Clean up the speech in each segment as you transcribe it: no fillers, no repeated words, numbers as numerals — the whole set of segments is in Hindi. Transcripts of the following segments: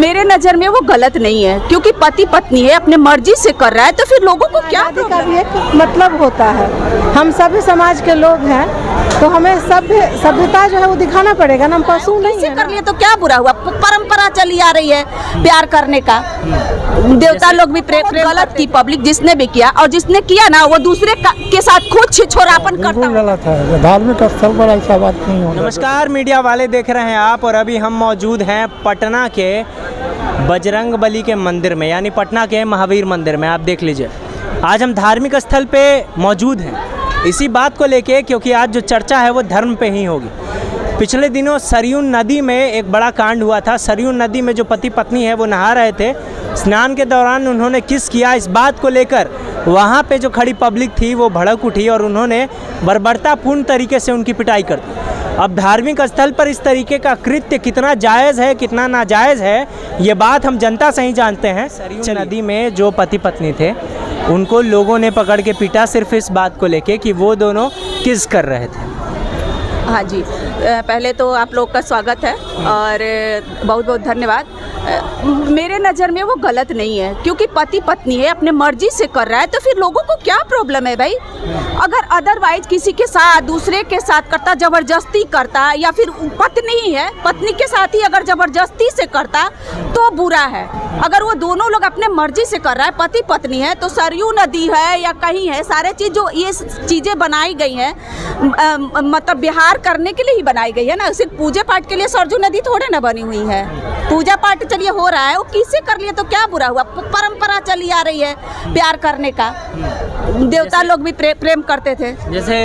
मेरे नज़र में वो गलत नहीं है, क्योंकि पति पत्नी है, अपने मर्जी से कर रहा है, तो फिर लोगों को क्या का भी एक मतलब होता है। हम सभी समाज के लोग हैं, तो हमें सभ्यता जो है वो दिखाना पड़ेगा ना। हम पशु नहीं है। कर लिए तो क्या बुरा हुआ? परंपरा चली आ रही है प्यार करने का। देवता लोग भी प्रेम गलत की पब्लिक जिसने भी किया, और जिसने किया ना वो दूसरे के साथ खुद छिछोरापन करता गलत है। धार्मिक स्थल पर ऐसा बात नहीं होना। नमस्कार, मीडिया वाले देख रहे हैं आप, और अभी हम मौजूद हैं पटना के बजरंगबली के मंदिर में, यानी पटना के महावीर मंदिर में। आप देख लीजिए, आज हम धार्मिक स्थल पे मौजूद हैं इसी बात को लेके, क्योंकि आज जो चर्चा है वो धर्म पे ही होगी। पिछले दिनों सरयू नदी में एक बड़ा कांड हुआ था। सरयू नदी में जो पति पत्नी है वो नहा रहे थे, स्नान के दौरान उन्होंने किस किया, इस बात को लेकर वहाँ पे जो खड़ी पब्लिक थी वो भड़क उठी और उन्होंने बर्बरतापूर्ण तरीके से उनकी पिटाई कर दी। अब धार्मिक स्थल पर इस तरीके का कृत्य कितना जायज़ है, कितना नाजायज़ है, ये बात हम जनता से ही जानते हैं। सरयू नदी में जो पति पत्नी थे उनको लोगों ने पकड़ के पीटा, सिर्फ इस बात को लेके कि वो दोनों किस कर रहे थे। हाँ जी, पहले तो आप लोग का स्वागत है और बहुत बहुत धन्यवाद। मेरे नज़र में वो गलत नहीं है, क्योंकि पति पत्नी है, अपने मर्जी से कर रहा है, तो फिर लोगों को क्या प्रॉब्लम है भाई? अगर अदरवाइज किसी के साथ, दूसरे के साथ करता, ज़बरदस्ती करता, या फिर पत्नी ही है, पत्नी के साथ ही अगर ज़बरदस्ती से करता तो बुरा है। अगर वो दोनों लोग अपने मर्जी से कर रहा है, पति पत्नी है, तो सरयू नदी है या कहीं है, सारे चीज़ जो ये चीज़ें बनाई गई हैं मतलब बिहार करने के लिए ही बनाई गई है ना, सिर्फ पूजा पाठ के लिए सरयू नदी थोड़े ना बनी हुई है। पूजा पाठ चलिए हो रहा है, वो किसे कर लिए तो क्या बुरा हुआ? परंपरा चली आ रही है प्यार करने का। देवता लोग भी प्रेम करते थे। जैसे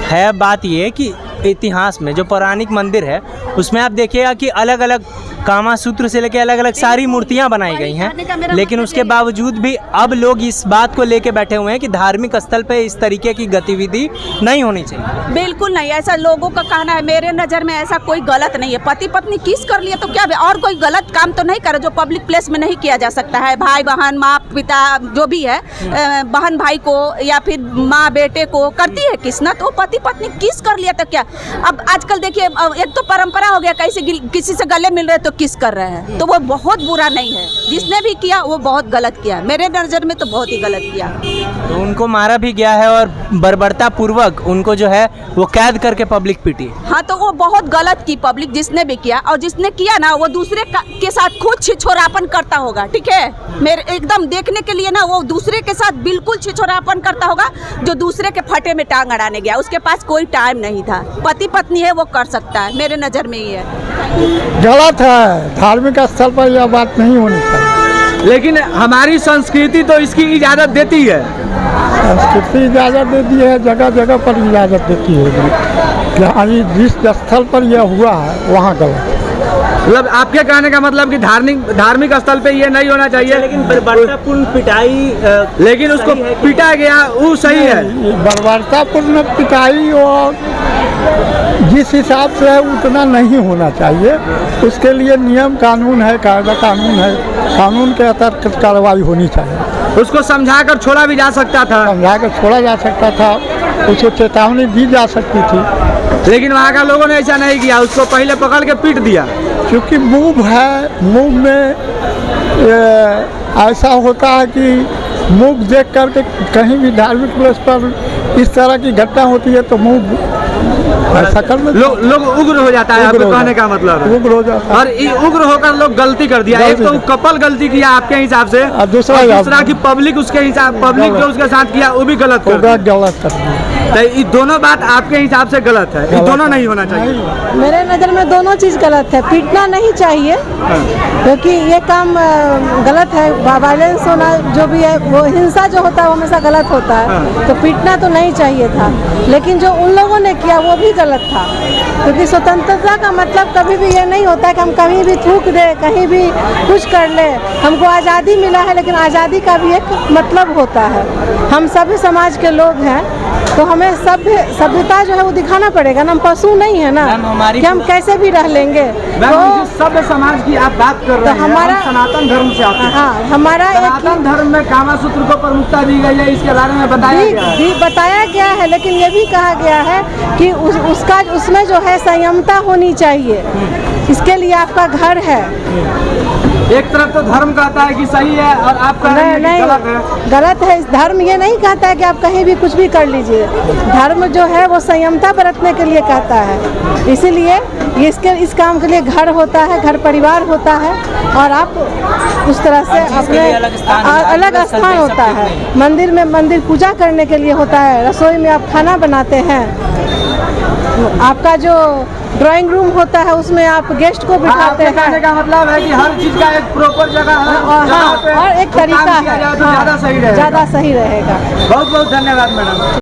है बात ये कि इतिहास में जो पौराणिक मंदिर है उसमें आप देखिएगा कि अलग अलग कामा सूत्र से लेकर अलग अलग सारी मूर्तियां बनाई गई हैं, लेकिन उसके बावजूद भी अब लोग इस बात को लेके बैठे हुए हैं कि धार्मिक स्थल पे इस तरीके की गतिविधि नहीं होनी चाहिए। बिल्कुल नहीं, ऐसा लोगों का कहना है। मेरे नज़र में ऐसा कोई गलत नहीं है। पति पत्नी किस कर लिए तो क्या, और कोई गलत काम तो नहीं करे जो पब्लिक प्लेस में नहीं किया जा सकता है। भाई बहन, माँ पिता जो भी है, बहन भाई को या फिर माँ बेटे को करती है किस ना, तो पति पत्नी किस कर लिया तो क्या। अब आजकल देखिए, एक तो परंपरा हो गया, किसी से गले मिल रहे तो किस कर रहे हैं, तो वो बहुत बुरा नहीं है। जिसने भी किया वो बहुत गलत किया, मेरे नज़र में तो बहुत ही गलत किया। तो उनको मारा भी गया है और बर्बरता पूर्वक उनको जो है वो कैद करके पब्लिक पीटी। हाँ, तो वो बहुत गलत की पब्लिक जिसने भी किया, और जिसने किया ना वो दूसरे के साथ खुद छिछोरापन करता होगा। ठीक है, मेरे एकदम देखने के लिए ना वो दूसरे के साथ बिल्कुल छिछोरापन करता होगा, जो दूसरे के फटे में टांग अड़ाने गया। उसके पास कोई टाइम नहीं था। पति पत्नी है वो कर सकता है, मेरे नज़र में ही है। गलत है, धार्मिक स्थल पर यह बात नहीं होनी चाहिए। लेकिन हमारी संस्कृति तो इसकी इजाज़त देती है। संस्कृति इजाज़त देती है, जगह जगह पर इजाज़त देती है। जिस स्थल पर यह हुआ है वहाँ गलत। मतलब आपके कहने का मतलब कि धार्मिक स्थल पे ये नहीं होना चाहिए। लेकिन बर्बरतापूर्ण पिटाई, लेकिन उसको पीटा गया वो सही है। बर्बरतापूर्ण पिटाई और जिस हिसाब से है उतना नहीं होना चाहिए। उसके लिए नियम कानून है, कायदा कानून है, कानून के तहत कार्रवाई होनी चाहिए। उसको समझा कर छोड़ा भी जा सकता था, समझा कर छोड़ा जा सकता था, उसको चेतावनी दी जा सकती थी, लेकिन वहाँ का लोगों ने ऐसा नहीं किया। उसको पहले पकड़ के पीट दिया। क्योंकि मूव है, मूव में ऐसा होता है कि मूव देख करके कहीं भी धार्मिक प्लेस पर इस तरह की घटना होती है तो मूव ऐसा कर लोग उग्र हो जाता है। आपके कहने का मतलब उग्र हो जाता है, और उग्र होकर लोग गलती कर दिया। एक तो कपल गलती किया आपके हिसाब से, और दूसरा की पब्लिक उसके हिसाब, पब्लिक जो उसके साथ किया वो भी गलत कर दिया। तो ये दोनों बात आपके हिसाब से गलत है, ये दोनों नहीं होना चाहिए। मेरे नज़र में दोनों चीज़ गलत है। पीटना नहीं चाहिए क्योंकि ये काम गलत है। वायलेंस होना जो भी है, वो हिंसा जो होता है वो हमेशा गलत होता है, तो पीटना तो नहीं चाहिए था। लेकिन जो उन लोगों ने किया वो भी गलत था, क्योंकि स्वतंत्रता का मतलब कभी भी ये नहीं होता कि हम कहीं भी थूक दे, कहीं भी कुछ कर ले। हमको आज़ादी मिला है, लेकिन आज़ादी का भी एक मतलब होता है। हम सभी समाज के लोग हैं, तो हमें सभ्यता जो है वो दिखाना पड़ेगा ना। हम पशु नहीं है ना कि हम कैसे भी रह लेंगे। तो सभ्य समाज की आप बात कर रहे हैं, हमारा सनातन धर्म से आते हैं। हाँ, हमारा सनातन धर्म में कामा सूत्र को प्रमुखता दी गई है, इसके बारे में बताया गया है, लेकिन ये भी कहा गया है कि उसमें जो है संयमता होनी चाहिए। इसके लिए आपका घर है, एक तरफ तो धर्म कहता है कि सही है और आप कह रहे हैं कि गलत है। गलत है। धर्म ये नहीं कहता है कि आप कहीं भी कुछ भी कर लीजिए। धर्म जो है वो संयमता बरतने के लिए कहता है। इसीलिए इस काम के लिए घर होता है, घर परिवार होता है, और आप उस तरह से अपने अलग स्थान होता है। मंदिर में मंदिर पूजा करने के लिए होता है, रसोई में आप खाना बनाते हैं, आपका जो ड्राइंग रूम होता है उसमें आप गेस्ट को बिठाते हैं। कहने का मतलब है कि हर चीज का एक प्रॉपर जगह है और एक तरीका है, ज्यादा सही रहेगा। ज़्यादा सही रहेगा। बहुत बहुत धन्यवाद मैडम।